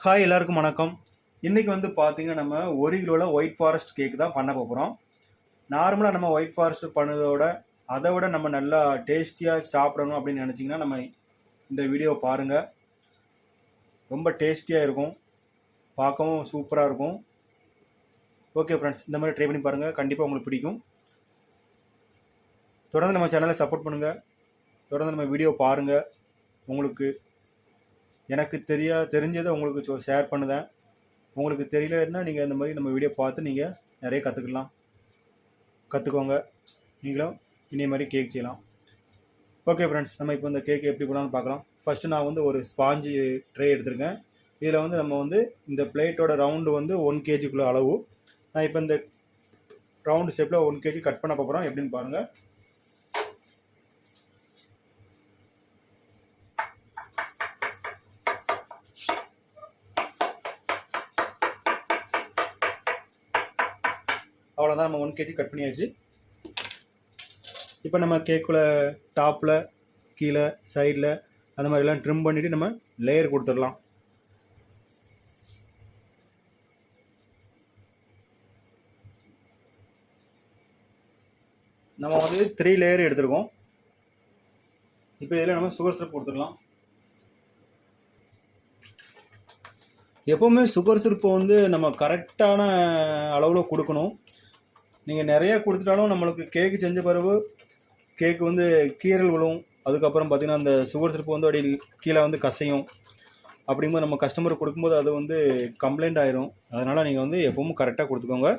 Hi எல்லாருக்கும் வணக்கம். இன்றைக்கி வந்து பார்த்தீங்கன்னா நம்ம 1 கிலோவில் ஒயிட் ஃபாரஸ்ட் கேக் தான் பண்ண போகிறோம். நார்மலாக நம்ம ஒயிட் ஃபாரஸ்ட் பண்ணதோட அதை விட நம்ம நல்லா டேஸ்டியாக சாப்பிடணும் அப்படின்னு நினச்சிங்கன்னா நம்ம இந்த வீடியோ பாருங்கள். ரொம்ப டேஸ்டியாக இருக்கும், பார்க்கவும் சூப்பராக இருக்கும். ஓகே ஃப்ரெண்ட்ஸ், இந்த மாதிரி ட்ரை பண்ணி பாருங்கள், கண்டிப்பாக உங்களுக்கு பிடிக்கும். தொடர்ந்து நம்ம சேனலை சப்போர்ட் பண்ணுங்கள், தொடர்ந்து நம்ம வீடியோ பாருங்கள். உங்களுக்கு எனக்கு தெரிஞ்சதை உங்களுக்கு ஷேர் பண்ணுதேன். உங்களுக்கு தெரியலன்னா நீங்கள் இந்த மாதிரி நம்ம வீடியோ பார்த்து நீங்கள் நிறைய கற்றுக்கோங்க. நீங்களும் இதே மாதிரி கேக் செய்யலாம். ஓகே ஃப்ரெண்ட்ஸ், நம்ம இப்போ இந்த கேக் எப்படி பண்ணலாம்னு பார்க்கலாம். ஃபஸ்ட்டு நான் வந்து ஒரு ஸ்பாஞ்சு ட்ரே எடுத்திருக்கேன். இதில் வந்து நம்ம வந்து இந்த பிளேட்டோட ரவுண்டு வந்து 1 kgக்குள்ள அளவு. நான் இப்போ இந்த ரவுண்டு ஷேப்பில் 1 kg கட் பண்ண போகிறோம். எப்படின்னு பாருங்கள். அவ்வளோதான், நம்ம 1 kg கட் பண்ணியாச்சு. இப்போ நம்ம கேக்குள்ளே டாப்பில் கீழே சைடில் அந்த மாதிரிலாம் ட்ரிம் பண்ணிவிட்டு நம்ம லேயர் கொடுத்துடலாம். நம்ம வந்து 3 லேயர் எடுத்துருக்கோம். இப்போ இதில் நம்ம சுகர் சிரப் கொடுத்துடலாம். எப்போவுமே சுகர் சிரப்பை வந்து நம்ம கரெக்டான அளவில் கொடுக்கணும். நீங்கள் நிறையா கொடுத்துட்டாலும் நம்மளுக்கு கேக்கு செஞ்ச பிறகு கேக்கு வந்து கீரல் விழும். அதுக்கப்புறம் பார்த்திங்கன்னா அந்த சுகர் சிரப்பு வந்து அப்படியே கீழே வந்து கசையும். அப்படிங்கும்போது நம்ம கஸ்டமருக்கு கொடுக்கும்போது அது வந்து கம்ப்ளைண்ட் ஆயிரும். அதனால் நீங்கள் வந்து எப்பவும் கரெக்டாக கொடுத்துக்கோங்க.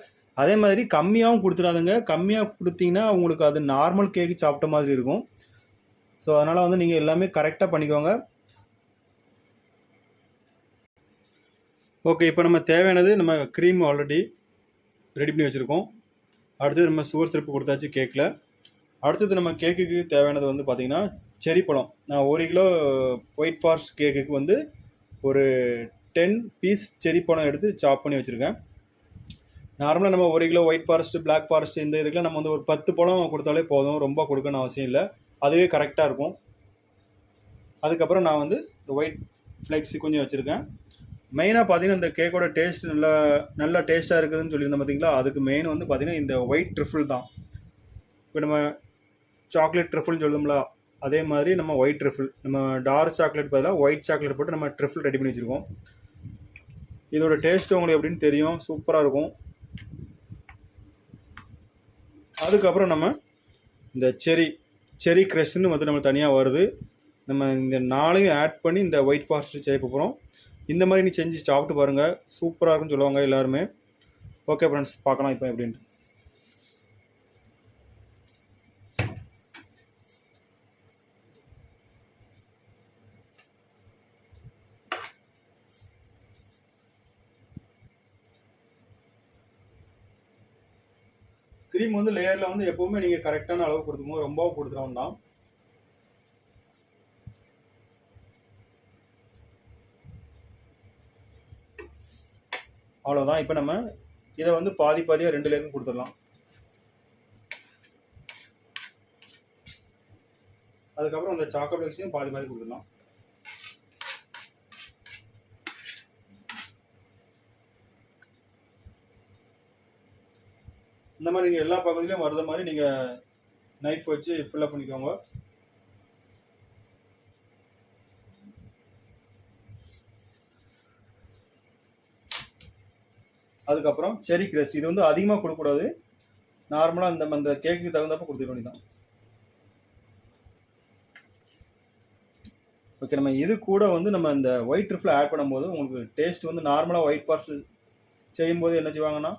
அதே மாதிரி கம்மியாகவும் கொடுத்துடாதுங்க. கம்மியாக கொடுத்தீங்கன்னா உங்களுக்கு அது நார்மல் கேக்கு சாப்பிட்ட மாதிரி இருக்கும். ஸோ அதனால் வந்து நீங்கள் எல்லாமே கரெக்டாக பண்ணிக்கோங்க. ஓகே, இப்போ நம்ம தேவையானது நம்ம க்ரீம் ஆல்ரெடி ரெடி பண்ணி வச்சுருக்கோம். அடுத்தது நம்ம சுகர் சிரப்பு கொடுத்தாச்சு கேக்கில். அடுத்தது நம்ம கேக்குக்கு தேவையானது வந்து பார்த்திங்கன்னா செரி பழம். நான் 1 கிலோ ஒயிட் ஃபாரஸ்ட் கேக்குக்கு வந்து ஒரு 10 பீஸ் செரி பழம் எடுத்து சாப் பண்ணி வச்சுருக்கேன். நார்மலாக நம்ம 1 kilo white forest, black forest இந்த இதுக்கெலாம் நம்ம வந்து ஒரு 10 பழம் கொடுத்தாலே போதும், ரொம்ப கொடுக்கணும் அவசியம் இல்லை. அதுவே கரெக்டாக இருக்கும். அதுக்கப்புறம் நான் வந்து இந்த ஒயிட் ஃப்ளெக்ஸு கொஞ்சம் வச்சுருக்கேன். மெயினாக பார்த்தீங்கன்னா இந்த கேக்கோட டேஸ்ட் நல்லா டேஸ்ட்டாக இருக்குதுன்னு சொல்லியிருந்தேன் பார்த்தீங்களா. அதுக்கு மெயின் வந்து பார்த்திங்கன்னா இந்த ஒயிட் ட்ரிஃபிள் தான். இப்போ நம்ம சாக்லேட் ட்ரிஃபிள்னு சொல்லுவோம்ல, அதே மாதிரி நம்ம ஒயிட் ட்ரிஃபிள், நம்ம டார்க் சாக்லேட் பதிலாக ஒயிட் சாக்லேட் போட்டு நம்ம ட்ரிஃபிள் ரெடி பண்ணி வச்சுருக்கோம். இதோட டேஸ்ட்டு உங்களுக்கு எப்படின்னு தெரியும், சூப்பராக இருக்கும். அதுக்கப்புறம் நம்ம இந்த செரி க்ரஷ்ன்னு வந்து நம்ம தனியாக வருது. நம்ம இந்த 4ஐயும் ஆட் பண்ணி இந்த ஒயிட் ஃபாரஸ்ட் செய்ய போகிறோம். இந்த மாதிரி நீ செஞ்சு சாப்பிட்டு பாருங்கள், சூப்பராக இருக்குன்னு சொல்லுவாங்க எல்லாருமே. ஓகே ஃப்ரெண்ட்ஸ், பார்க்கலாம் இப்போ எப்படின்ட்டு. க்ரீம் வந்து லேயரில் வந்து எப்போவுமே நீங்கள் கரெக்டான அளவு கொடுத்துக்கோங்க, ரொம்பவும் கொடுத்துட வேண்டாம். அவ்வளோதான். இப்போ நம்ம இதை வந்து பாதியாக 2 லேயரும் கொடுத்துடலாம். அதுக்கப்புறம் அந்த சாக்லேட் மிக்ஸையும் பாதி கொடுத்துடலாம். இந்த மாதிரி நீங்கள் எல்லா பகுதியிலையும் வருத மாதிரி நீங்கள் நைஃப் வச்சு ஃபில்லப் பண்ணிக்கோங்க. அதுக்கப்புறம் செரி கிரஷ், இது வந்து அதிகமாக கொடுக்கக்கூடாது, நார்மலாக அந்த கேக்குக்கு தகுந்தப்போ கொடுத்துக்க வேண்டியதான். ஓகே, நம்ம இது கூட வந்து நம்ம இந்த ஒயிட் ட்ரிஃபில் ஆட் பண்ணும்போது உங்களுக்கு டேஸ்ட் வந்து நார்மலாக ஒயிட் ஃபாரஸ்ட் செய்யும்போது என்ன செய்வாங்கன்னா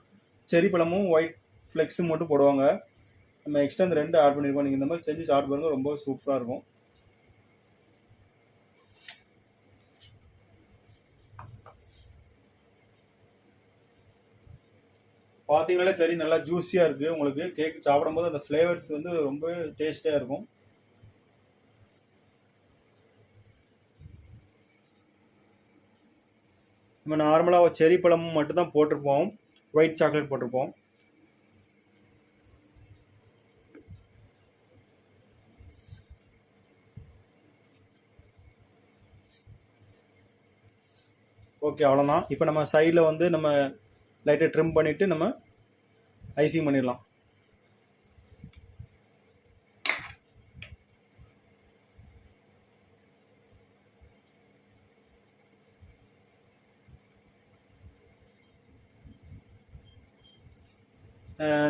செரி பழமும் ஒயிட் ஃப்ளெக்ஸும் மட்டும் போடுவாங்க. நம்ம எக்ஸ்ட்ரா இந்த 2 ஆட் பண்ணியிருக்கோம். நீங்கள் இந்த மாதிரி செஞ்சு சாப்பிட்டு பாருங்கள், ரொம்ப சூப்பராக இருக்கும். பார்த்தீங்கனாலே தெரியும், நல்லா ஜூஸியாக இருக்குது. உங்களுக்கு கேக் சாப்பிடும்போது அந்த ஃப்ளேவர்ஸ் வந்து ரொம்ப டேஸ்ட்டாக இருக்கும். நம்ம நார்மலாக செரி பழம் மட்டும்தான் போட்டிருப்போம், ஒயிட் சாக்லேட் போட்டிருப்போம். ஓகே, அவ்வளோதான். இப்போ நம்ம சைடில் வந்து நம்ம லைட்டை ட்ரிம் பண்ணிவிட்டு நம்ம ஐசிங் பண்ணிடலாம்.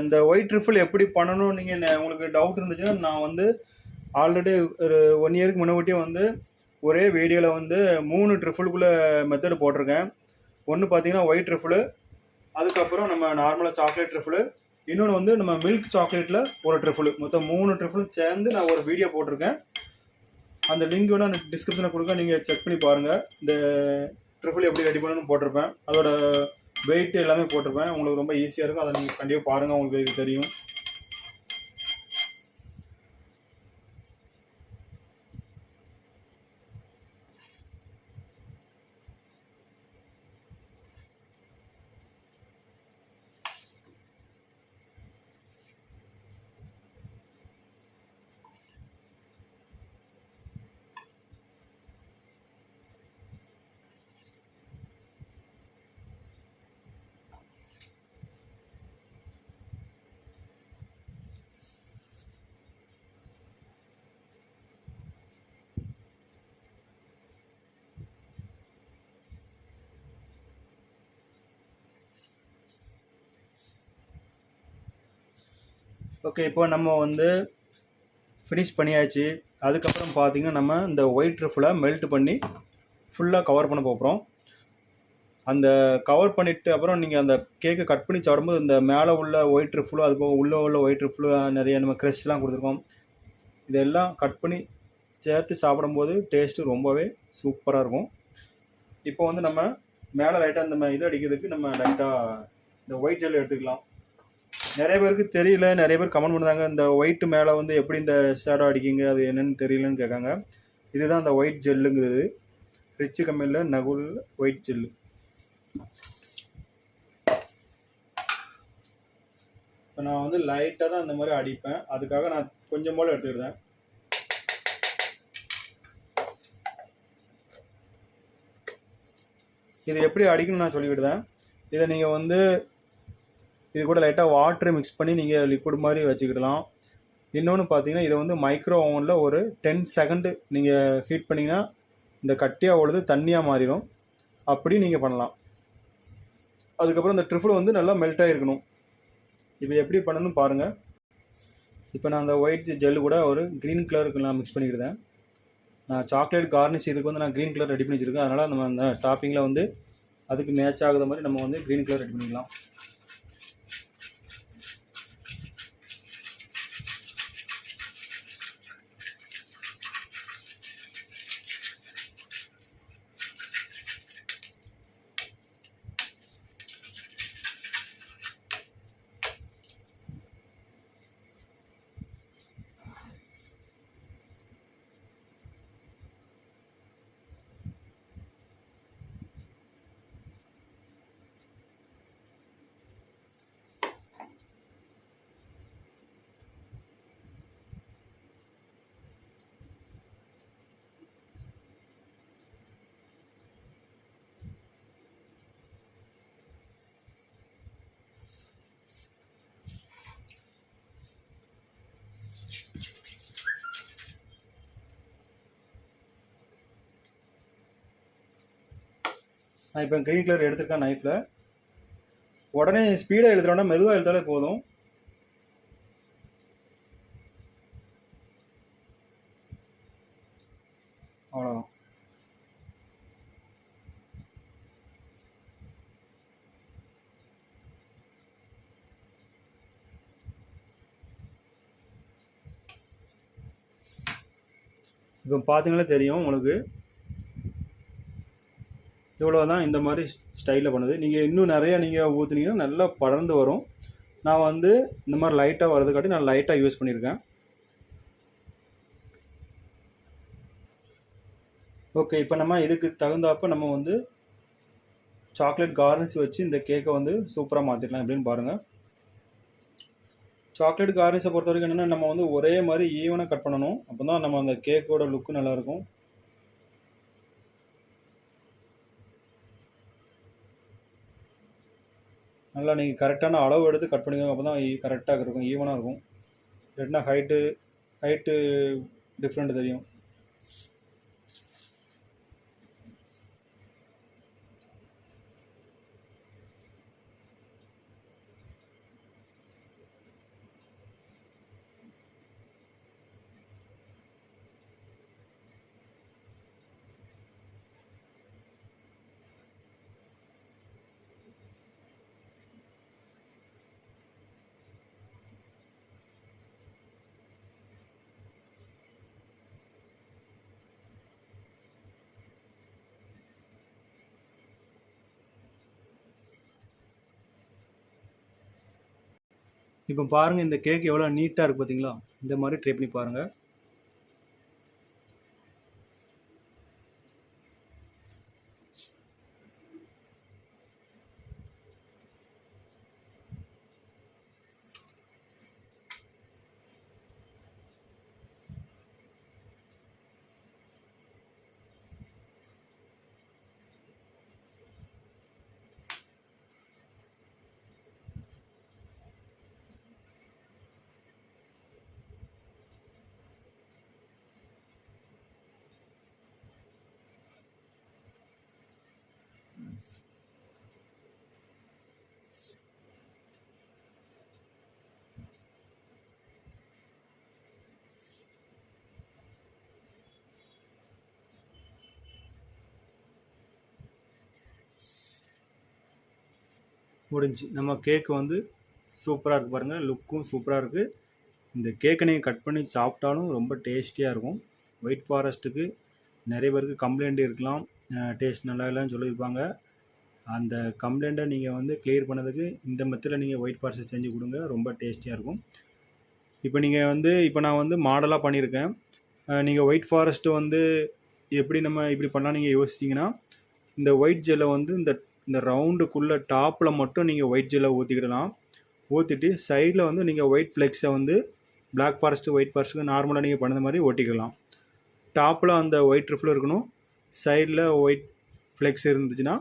இந்த ஒயிட் ட்ரிஃபிள் எப்படி பண்ணணும் நீங்கள் உங்களுக்கு டவுட் இருந்துச்சுன்னா, நான் வந்து ஆல்ரெடி ஒரு 1 இயருக்கு முன்னாடியே வந்து ஒரே வீடியோவில் வந்து 3 ட்ரிஃபிளுக்குள்ளே மெத்தடு போட்டிருக்கேன். ஒன்று பார்த்தீங்கன்னா ஒயிட் ட்ரிஃபிள், அதுக்கப்புறம் நம்ம நார்மலாக சாக்லேட் ட்ரிஃபிள், இன்னொன்று வந்து நம்ம மில்க் சாக்லேட்டில் ஒரு ட்ரிஃபிள், மொத்தம் 3 ட்ரிஃபிளும் சேர்ந்து நான் ஒரு வீடியோ போட்டிருக்கேன். அந்த லிங்க் வேணால் நான் டிஸ்கிரிப்ஷனில் கொடுக்க, நீங்கள் செக் பண்ணி பாருங்கள். இந்த ட்ரிஃபிள் எப்படி ரெடி பண்ணணும்னு போட்டிருப்பேன், அதோட வெயிட் எல்லாமே போட்டிருப்பேன். உங்களுக்கு ரொம்ப ஈஸியாக இருக்கும். அதை நீங்கள் கண்டிப்பாக பாருங்கள், உங்களுக்கு இது தெரியும். ஓகே, இப்போ நம்ம வந்து ஃபினிஷ் பண்ணியாச்சு. அதுக்கப்புறம் பார்த்தீங்கன்னா நம்ம இந்த ஒயிட் ட்ரிஃபிளை மெல்ட் பண்ணி ஃபுல்லாக கவர் பண்ண போகிறோம். அந்த கவர் பண்ணிவிட்டு அப்புறம் நீங்கள் அந்த கேக்கை கட் பண்ணி சாப்பிடும்போது இந்த மேலே உள்ள ஒயிட் ட்ரிஃபிளும் அதுபோக உள்ளே உள்ள ஒயிட் ட்ரிஃபிளும் நிறைய நம்ம க்ரஷ்லாம் கொடுத்துருக்கோம். இதெல்லாம் கட் பண்ணி சேர்த்து சாப்பிடும்போது டேஸ்ட்டு ரொம்பவே சூப்பராக இருக்கும். இப்போ வந்து நம்ம மேலே லைட்டாக அந்த இது அடிக்கிறதுக்கு நம்ம லைட்டாக இந்த ஒயிட் ஜெல் எடுத்துக்கலாம். நிறைய பேருக்கு தெரியல, நிறைய பேர் கமெண்ட் பண்ணுறாங்க, இந்த ஒயிட்டு மேலே வந்து எப்படி இந்த ஷேடோ அடிக்கிங்க, அது என்னென்னு தெரியலன்னு கேட்காங்க. இதுதான் அந்த ஒயிட் ஜெல்லுங்கிறது, ரிச் கம்பெனியில் நகுல் ஒயிட் ஜெல்லு. இப்போ நான் வந்து லைட்டாக தான் இந்த மாதிரி அடிப்பேன், அதுக்காக நான் கொஞ்சம் போல் எடுத்துக்கிட்டேன். இது எப்படி அடிக்கணும்னு நான் சொல்லிக்கிட்டேன். இதை நீங்கள் வந்து இது கூட லைட்டாக வாட்டர் மிக்ஸ் பண்ணி நீங்கள் லிக்விட் மாதிரி வச்சுக்கிடலாம். இன்னொன்று பார்த்தீங்கன்னா, இதை வந்து மைக்ரோ ஓவனில் ஒரு 10 செகண்டு நீங்கள் ஹீட் பண்ணிங்கன்னா இந்த கட்டியாக உழுது தண்ணியாக மாறிடும். அப்படி நீங்கள் பண்ணலாம். அதுக்கப்புறம் இந்த ட்ரிஃபிள் வந்து நல்லா மெல்ட் ஆகிருக்கணும். இப்போ எப்படி பண்ணணும்னு பாருங்கள். இப்போ நான் அந்த ஒயிட் ஜெல்லு கூட ஒரு க்ரீன் கலருக்கு நான் மிக்ஸ் பண்ணிக்கிட்டேன். நான் சாக்லேட் கார்னிஷ் இதுக்கு வந்து நான் க்ரீன் கலர் ரெடி பண்ணி வச்சுருக்கேன். அதனால் நம்ம அந்த டாப்பிங்கில் வந்து அதுக்கு மேட்ச் ஆகுத மாதிரி நம்ம வந்து க்ரீன் கலர் ரெடி பண்ணிக்கலாம். நான் இப்போ க்ரீன் கலர் எடுத்துருக்கேன் நைஃப்பில். உடனே ஸ்பீடாக எழுதுறோன்னா மெதுவாக எழுதாலே போதும். அவ்வளோதான். இப்போ பார்த்தீங்களே தெரியும் உங்களுக்கு. இவ்வளோ தான் இந்த மாதிரி ஸ்டைலில் பண்ணுது. நீங்கள் இன்னும் நிறையா நீங்கள் ஊற்றுனீங்கன்னா நல்லா படர்ந்து வரும். நான் வந்து இந்த மாதிரி லைட்டாக வரதுக்காட்டி நான் லைட்டாக யூஸ் பண்ணியிருக்கேன். ஓகே, இப்போ நம்ம இதுக்கு தகுந்தாப்போ நம்ம வந்து சாக்லேட் கார்னிஷ் வச்சு இந்த கேக்கை வந்து சூப்பராக மாற்றிடலாம். எப்படின்னு பாருங்கள். சாக்லேட் கார்னிஷை பொறுத்த வரைக்கும் என்னென்னா, நம்ம வந்து ஒரே மாதிரி ஈவனாக கட் பண்ணணும். அப்போ தான் நம்ம அந்த கேக்கோட லுக்கு நல்லாயிருக்கும். நல்லா நீங்கள் கரெக்டான அளவு எடுத்து கட் பண்ணிக்கோங்க. அப்போ தான் கரெக்டாக இருக்கும், ஈவனாக இருக்கும். இல்லைன்னா ஹைட்டு டிஃப்ரெண்ட் தெரியும். இப்போ பாருங்கள், இந்த கேக் எவ்வளோ நீட்டாக இருக்குது பார்த்தீங்களா? இந்த மாதிரி ட்ரை பண்ணி பாருங்கள். முடிஞ்சு நம்ம கேக்கு வந்து சூப்பராக இருக்குது பாருங்கள், லுக்கும் சூப்பராக இருக்குது. இந்த கேக்கை நீங்கள் கட் பண்ணி சாப்பிட்டாலும் ரொம்ப டேஸ்டியாக இருக்கும். ஒயிட் ஃபாரஸ்ட்டுக்கு நிறைய பேருக்கு கம்ப்ளைண்ட் இருக்கலாம், டேஸ்ட் நல்லா இல்லைன்னு சொல்லியிருப்பாங்க. அந்த கம்ப்ளைண்ட்டை நீங்கள் வந்து கிளியர் பண்ணதுக்கு இந்த மெத்தடில் நீங்கள் ஒயிட் ஃபாரஸ்ட் செஞ்சு கொடுங்க, ரொம்ப டேஸ்டியாக இருக்கும். இப்போ நான் வந்து மாடலாக பண்ணியிருக்கேன். நீங்கள் ஒயிட் ஃபாரஸ்ட்டு வந்து எப்படி நம்ம இப்படி பண்ணால் நீங்கள் யோசிச்சிங்கன்னா, இந்த ஒயிட் ஜெல்லை வந்து இந்த ரவுண்டுக்குள்ளே டாப்பில் மட்டும் நீங்கள் ஒயிட் ஜெல்லை ஊற்றிக்கிடலாம். ஊற்றிட்டு சைடில் வந்து நீங்கள் ஒயிட் ஃப்ளெக்ஸை வந்து பிளாக் ஃபாரஸ்ட்டு ஒயிட் ஃபாரஸ்ட்டுக்கு நார்மலாக நீங்கள் பண்ணது மாதிரி ஒட்டிக்கலாம். டாப்பில் அந்த ஒயிட் ட்ரிஃபில் இருக்கணும், சைடில் ஒயிட் ஃப்ளெக்ஸ் இருந்துச்சுன்னா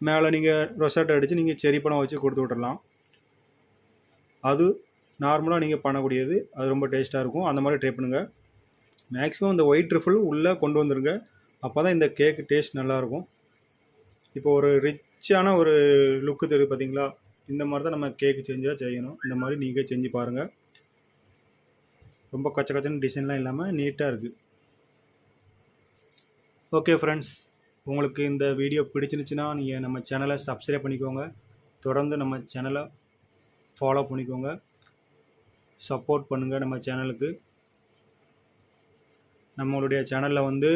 மேலே நீங்கள் ரொசட்டை அடித்து நீங்கள் செரி பழம் வச்சு கொடுத்து விட்றலாம். அது நார்மலாக நீங்கள் பண்ணக்கூடியது, அது ரொம்ப டேஸ்ட்டாக இருக்கும். அந்த மாதிரி ட்ரை பண்ணுங்கள். மேக்ஸிமம் இந்த ஒயிட் ட்ரிஃபில் உள்ளே கொண்டு வந்துருங்க, அப்போ தான் இந்த கேக்கு டேஸ்ட் நல்லாயிருக்கும். இப்போ ஒரு ரிச்சான ஒரு லுக்கு தெரியுது பார்த்தீங்களா? இந்த மாதிரி தான் நம்ம கேக்கு செய்யணும். இந்த மாதிரி நீங்கள் செஞ்சு பாருங்கள். ரொம்ப கச்சன்னு டிசைன்லாம் இல்லாமல் நீட்டாக இருக்குது. ஓகே ஃப்ரெண்ட்ஸ், உங்களுக்கு இந்த வீடியோ பிடிச்சிருந்துச்சுன்னா நீங்கள் நம்ம சேனலை சப்ஸ்கிரைப் பண்ணிக்கோங்க. தொடர்ந்து நம்ம சேனலை ஃபாலோ பண்ணிக்கோங்க, சப்போர்ட் பண்ணுங்கள் நம்ம சேனலுக்கு. நம்மளுடைய சேனலில் வந்து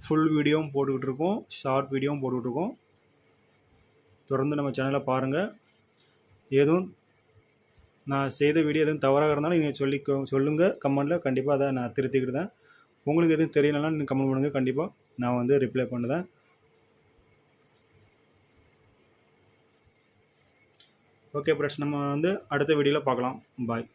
ஃபுல் வீடியோவும் போட்டுக்கிட்டு இருக்கோம், ஷார்ட் வீடியோவும் போட்டுக்கிட்டு இருக்கோம். தொடர்ந்து நம்ம சேனலை பாருங்கள். எதுவும் நான் செய்த வீடியோ எதுவும் தவறாக இருந்தாலும் நீங்கள் சொல்லுங்கள் கமெண்டில். கண்டிப்பாக அதை நான் திருத்திக்கிட்டேன். உங்களுக்கு எதுவும் தெரியலனாலும் நீங்கள் கமெண்ட் பண்ணுங்கள், கண்டிப்பாக நான் வந்து ரிப்ளை பண்ணுறேன். ஓகே ஃப்ரெண்ட்ஸ், நம்ம வந்து அடுத்த வீடியோவில் பார்க்கலாம். பாய்.